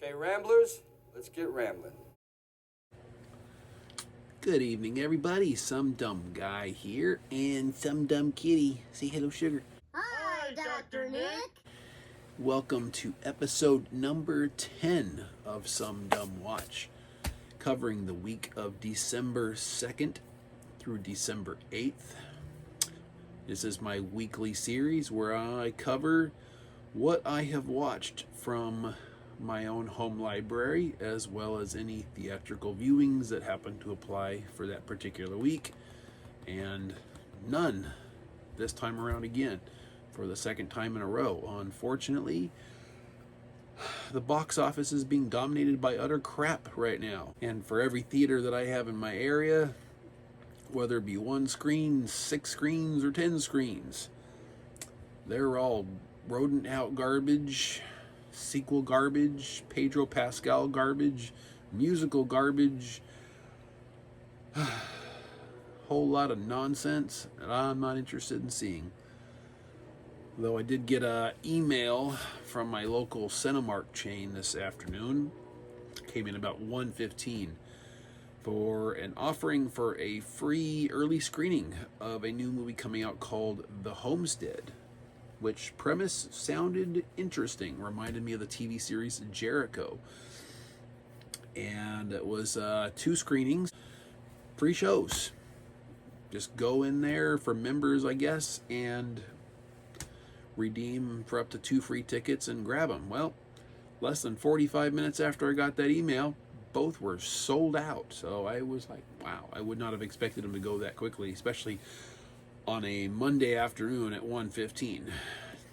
Okay, Ramblers, let's get rambling. Good evening, everybody. Some dumb guy here and some dumb kitty. Say hello, sugar. Hi, Dr. Nick. Welcome to episode number 10 of SumDumWatch, covering the week of December 2nd through December 8th. This is my weekly series where I cover what I have watched from my own home library, as well as any theatrical viewings that happen to apply for that particular week, and none this time around again for the second time in a row. Unfortunately, the box office is being dominated by utter crap right now, and for every theater that I have in my area, whether it be 1 screen, 6 screens, or 10 screens, they're all rodent out garbage, sequel garbage, Pedro Pascal garbage, musical garbage, whole lot of nonsense that I'm not interested in seeing. Though I did get an email from my local Cinemark chain this afternoon, came in about 1:15, for an offering for a free early screening of a new movie coming out called The Homestead, which premise sounded interesting, reminded me of the TV series Jericho. And it was 2 screenings, free shows. Just go in there for members, I guess, and redeem for up to 2 free tickets and grab them. Well, less than 45 minutes after I got that email, both were sold out. So I was like, wow, I would not have expected them to go that quickly, especially on a Monday afternoon at 1:15.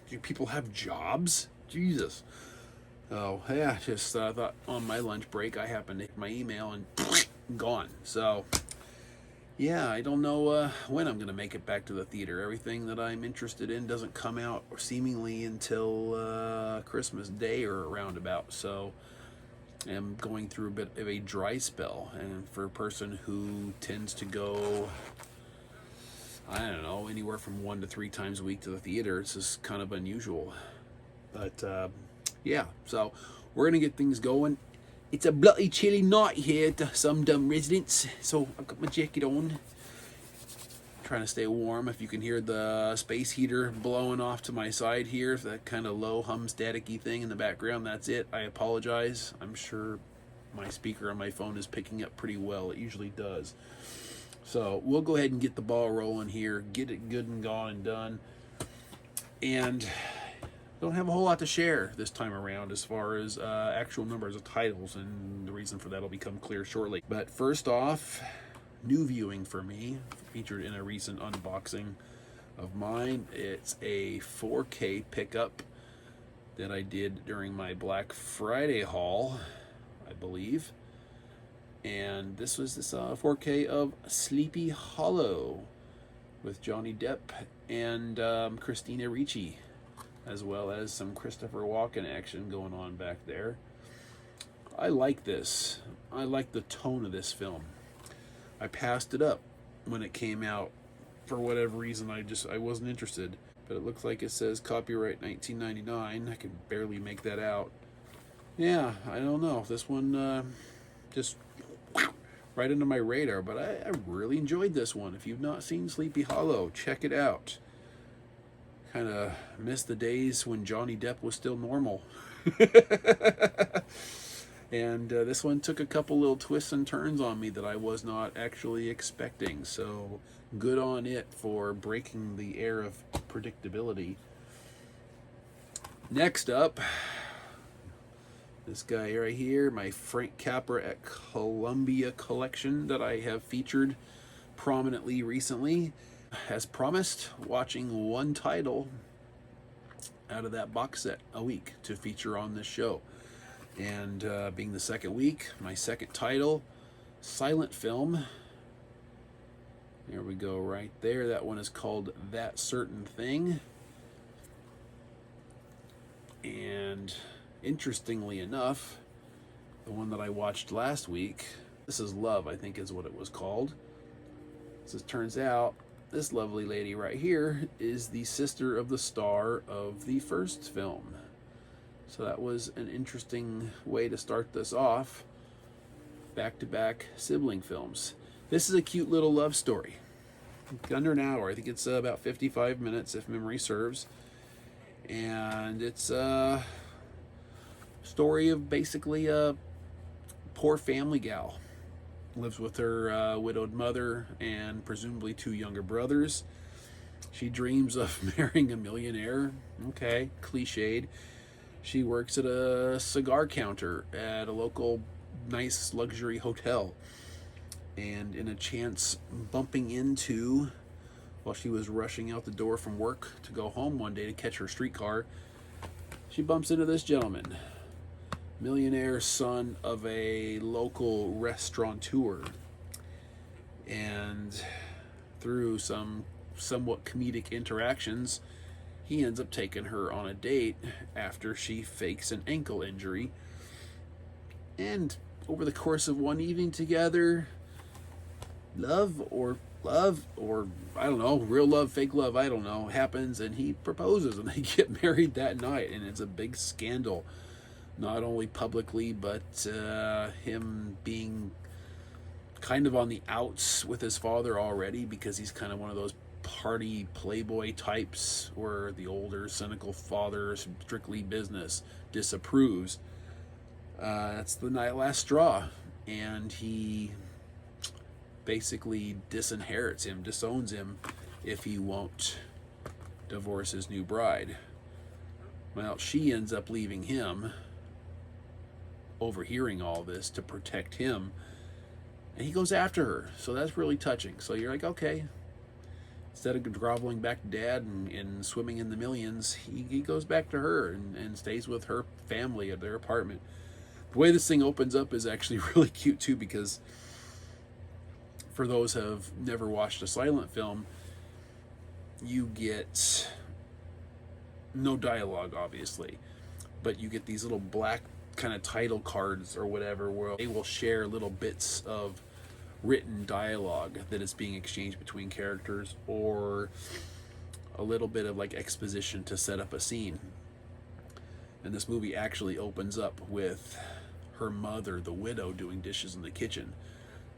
Do people have jobs? Jesus. Oh, yeah, just thought on my lunch break I happened to hit my email and gone. So, yeah, I don't know when I'm going to make it back to the theater. Everything that I'm interested in doesn't come out seemingly until Christmas Day or around about. So, I'm going through a bit of a dry spell. And for a person who tends to go, I don't know, anywhere from 1 to 3 times a week to the theater, it's just kind of unusual. But, yeah, so we're going to get things going. It's a bloody chilly night here at Some Dumb Residence, so I've got my jacket on. Trying to stay warm. If you can hear the space heater blowing off to my side here, that kind of low hum staticky thing in the background, that's it. I apologize. I'm sure my speaker on my phone is picking up pretty well. It usually does. So we'll go ahead and get the ball rolling here, get it good and gone and done. And don't have a whole lot to share this time around as far as actual numbers of titles, and the reason for that will become clear shortly. But first off, new viewing for me, featured in a recent unboxing of mine. It's a 4K pickup that I did during my Black Friday haul, I believe. And this was this 4K of Sleepy Hollow with Johnny Depp and Christina Ricci, as well as some Christopher Walken action going on back there. I like this. I like the tone of this film. I passed it up when it came out. For whatever reason, I wasn't interested. But it looks like it says copyright 1999. I can barely make that out. Yeah, I don't know. This one just right under my radar, but I really enjoyed this one. If you've not seen Sleepy Hollow, check it out. Kind of missed the days when Johnny Depp was still normal. And this one took a couple little twists and turns on me that I was not actually expecting. So good on it for breaking the air of predictability. Next up, this guy right here, my Frank Capra at Columbia collection that I have featured prominently recently. As promised, watching 1 title out of that box set a week to feature on this show. And being the second week, my second title, silent film. There we go right there. That one is called That Certain Thing. And interestingly enough, the one that I watched last week, This Is Love, I think is what it was called. As it turns out, this lovely lady right here is the sister of the star of the first film. So that was an interesting way to start this off. Back-to-back sibling films. This is a cute little love story. Under an hour. I think it's about 55 minutes if memory serves. And it's a story of basically a poor family gal. Lives with her widowed mother and presumably 2 younger brothers. She dreams of marrying a millionaire. Okay, cliched. She works at a cigar counter at a local nice luxury hotel. And in a chance bumping into, while she was rushing out the door from work to go home one day to catch her streetcar, she bumps into this gentleman, millionaire son of a local restaurateur. And through some somewhat comedic interactions, he ends up taking her on a date after she fakes an ankle injury. And over the course of one evening together, love or I don't know, real love, fake love, I don't know, happens, and he proposes and they get married that night. And it's a big scandal, not only publicly, but him being kind of on the outs with his father already, because he's kind of one of those party playboy types where the older cynical father, strictly business, disapproves. That's the last straw, and he basically disowns him if he won't divorce his new bride. Well, she ends up leaving him, overhearing all this, to protect him, and he goes after her. So that's really touching. So you're like, okay, instead of groveling back to dad and swimming in the millions, he goes back to her and stays with her family at their apartment. The way this thing opens up is actually really cute too, because for those who have never watched a silent film, you get no dialogue, obviously, but you get these little black kind of title cards or whatever, where they will share little bits of written dialogue that is being exchanged between characters, or a little bit of like exposition to set up a scene. And this movie actually opens up with her mother, the widow, doing dishes in the kitchen.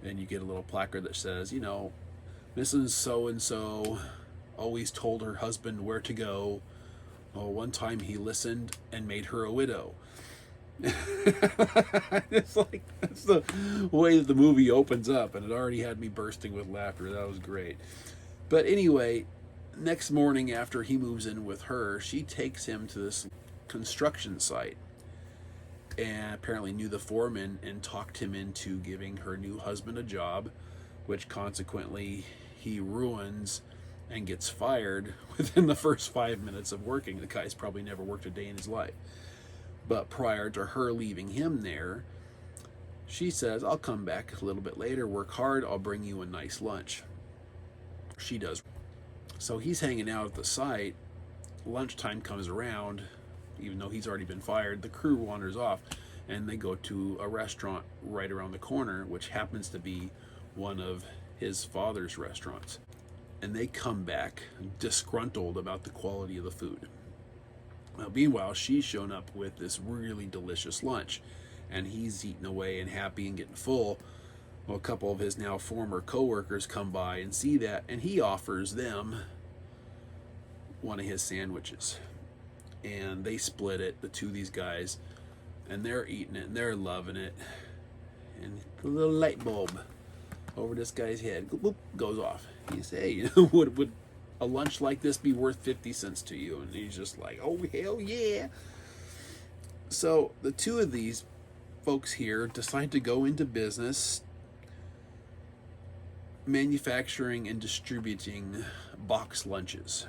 And you get a little placard that says, you know, Mrs. So-and-so always told her husband where to go. Well, one time he listened and made her a widow. It's like, that's the way that the movie opens up, and it already had me bursting with laughter. That was great. But anyway, next morning after he moves in with her, she takes him to this construction site, and apparently knew the foreman and talked him into giving her new husband a job, which consequently he ruins and gets fired within the first 5 minutes of working. The guy's probably never worked a day in his life. But prior to her leaving him there, she says, I'll come back a little bit later, work hard, I'll bring you a nice lunch. She does. So he's hanging out at the site. Lunchtime comes around. Even though he's already been fired, the crew wanders off, and they go to a restaurant right around the corner, which happens to be one of his father's restaurants. And they come back disgruntled about the quality of the food. Now, meanwhile, she's shown up with this really delicious lunch, and he's eating away and happy and getting full. Well, a couple of his now former co-workers come by and see that, and he offers them one of his sandwiches. And they split it, the two of these guys, and they're eating it, and they're loving it. And the little light bulb over this guy's head goes off. You say, you know, would a lunch like this be worth 50 cents to you? And he's just like, oh, hell yeah. So the two of these folks here decide to go into business manufacturing and distributing box lunches.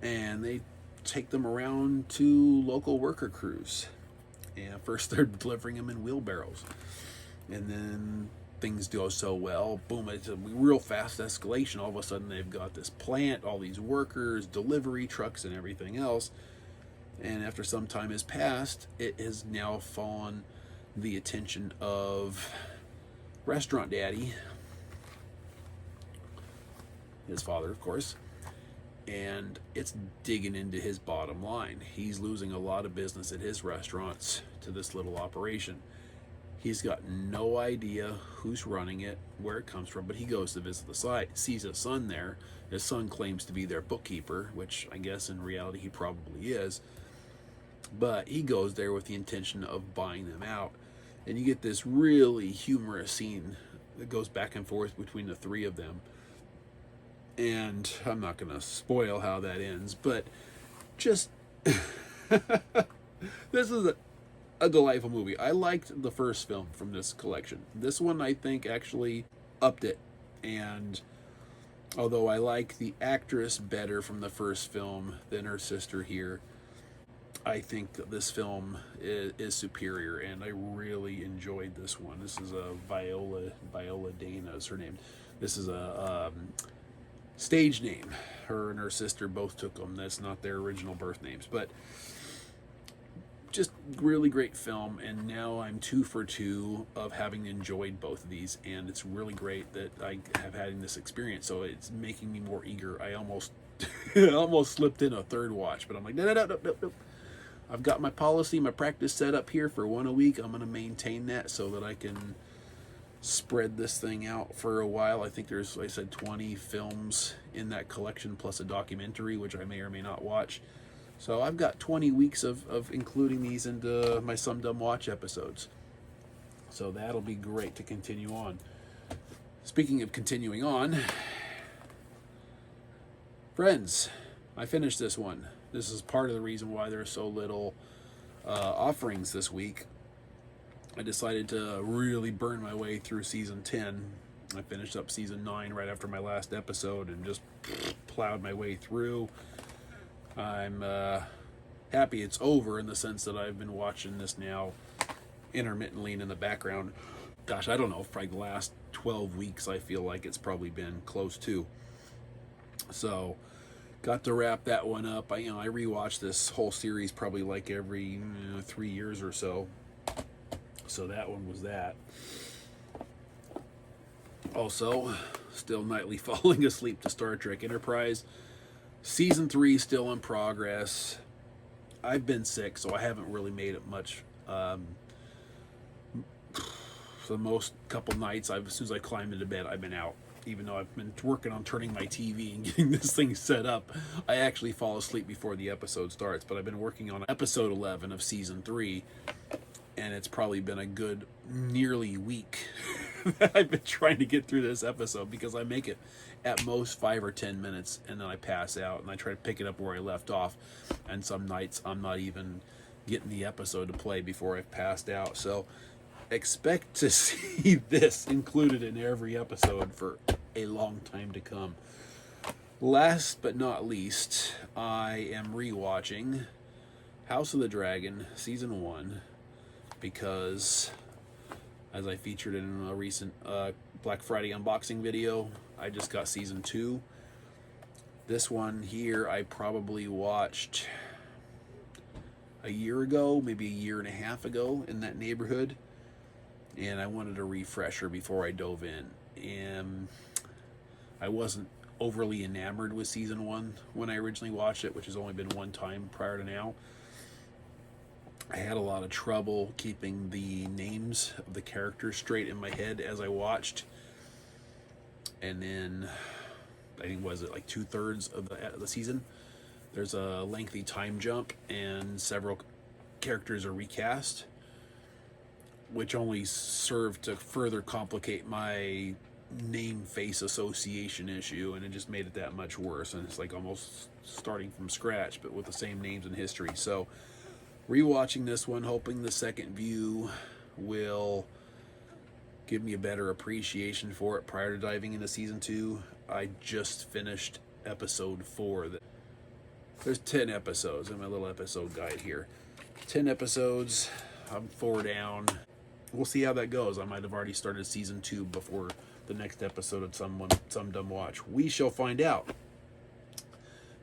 And they take them around to local worker crews. And first they're delivering them in wheelbarrows. And then things go so well, boom, it's a real fast escalation. All of a sudden they've got this plant, all these workers, delivery trucks, and everything else. And after some time has passed, it has now fallen the attention of Restaurant Daddy, his father, of course. and it's digging into his bottom line. He's losing a lot of business at his restaurants to this little operation. He's got no idea who's running it, where it comes from, but he goes to visit the site, sees his son there. His son claims to be their bookkeeper, which I guess in reality he probably is. But he goes there with the intention of buying them out. And you get this really humorous scene that goes back and forth between the three of them. And I'm not going to spoil how that ends, but just this is a delightful movie. I liked the first film from this collection. This one, I think, actually upped it. And although I like the actress better from the first film than her sister here, I think that this film is superior, and I really enjoyed this one. This is a Viola Dana is her name. This is a stage name. Her and her sister both took them. That's not their original birth names, but just really great film. And now I'm 2 for 2 of having enjoyed both of these, and it's really great that I have had this experience. So it's making me more eager. I almost almost slipped in a third watch, but I'm like, no. I've got my policy, my practice set up here for one a week. I'm going to maintain that so that I can spread this thing out for a while. I think there's, like I said, 20 films in that collection plus a documentary, which I may or may not watch. So I've got 20 weeks of including these into my SumDumWatch episodes. So that'll be great to continue on. Speaking of continuing on, friends, I finished this one. This is part of the reason why there's so little offerings this week. I decided to really burn my way through season 10. I finished up season 9 right after my last episode and just plowed my way through. I'm happy it's over in the sense that I've been watching this now intermittently and in the background. Gosh, I don't know, for like the last 12 weeks I feel like it's probably been close to. So got to wrap that one up. I rewatch this whole series probably like every 3 years or so. So that one was that. Also, still nightly falling asleep to Star Trek Enterprise. Season 3 still in progress. I've been sick, so I haven't really made it much. For the most couple nights, as soon as I climbed into bed, I've been out. Even though I've been working on turning my TV and getting this thing set up, I actually fall asleep before the episode starts. But I've been working on episode 11 of season 3, and it's probably been a good nearly week that I've been trying to get through this episode, because I make it at most 5 or 10 minutes and then I pass out and I try to pick it up where I left off. And some nights I'm not even getting the episode to play before I've passed out. So expect to see this included in every episode for a long time to come. Last but not least, I am rewatching House of the Dragon season 1 because, as I featured in a recent Black Friday unboxing video, I just got season 2. This one here I probably watched a year ago, maybe a year and a half ago, in that neighborhood. And I wanted a refresher before I dove in. And I wasn't overly enamored with season 1 when I originally watched it, which has only been one time prior to now. I had a lot of trouble keeping the names of the characters straight in my head as I watched. And then, I think, was it like 2/3 of the season? There's a lengthy time jump and several characters are recast, which only served to further complicate my name-face association issue, and it just made it that much worse. And it's like almost starting from scratch, but with the same names and history. So, rewatching this one, hoping the second view will give me a better appreciation for it prior to diving into season 2. I just finished episode 4. There's 10 episodes in my little episode guide here. 10 episodes. I'm 4 down. We'll see how that goes. I might have already started season 2 before the next episode of SumDumWatch. We shall find out.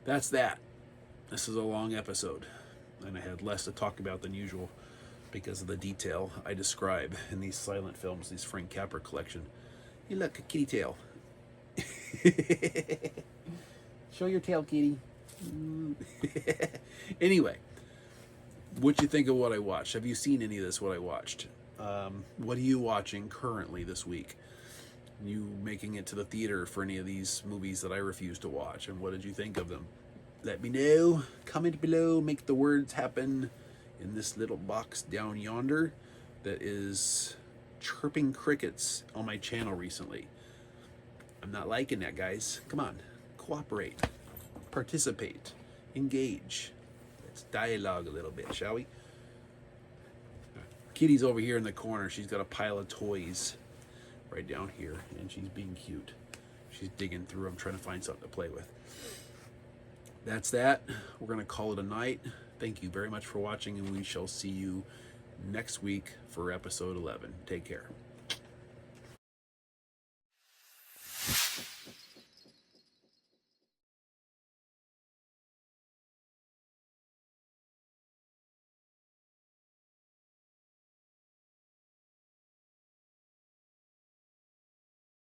That's that. This is a long episode, and I had less to talk about than usual because of the detail I describe in these silent films, these Frank Capra collection. Hey, look, a kitty tail. Show your tail, kitty. Anyway, what'd you think of what I watched? Have you seen any of this, what I watched? What are you watching currently this week? You making it to the theater for any of these movies that I refuse to watch, and what did you think of them? Let me know. Comment below. Make the words happen in this little box down yonder that is chirping crickets on my channel recently. I'm not liking that, guys. Come on. Cooperate. Participate. Engage. Let's dialogue a little bit, shall we? Kitty's over here in the corner. She's got a pile of toys right down here, and she's being cute. She's digging through them, trying to find something to play with. That's that. We're going to call it a night. Thank you very much for watching, and we shall see you next week for episode 11. Take care.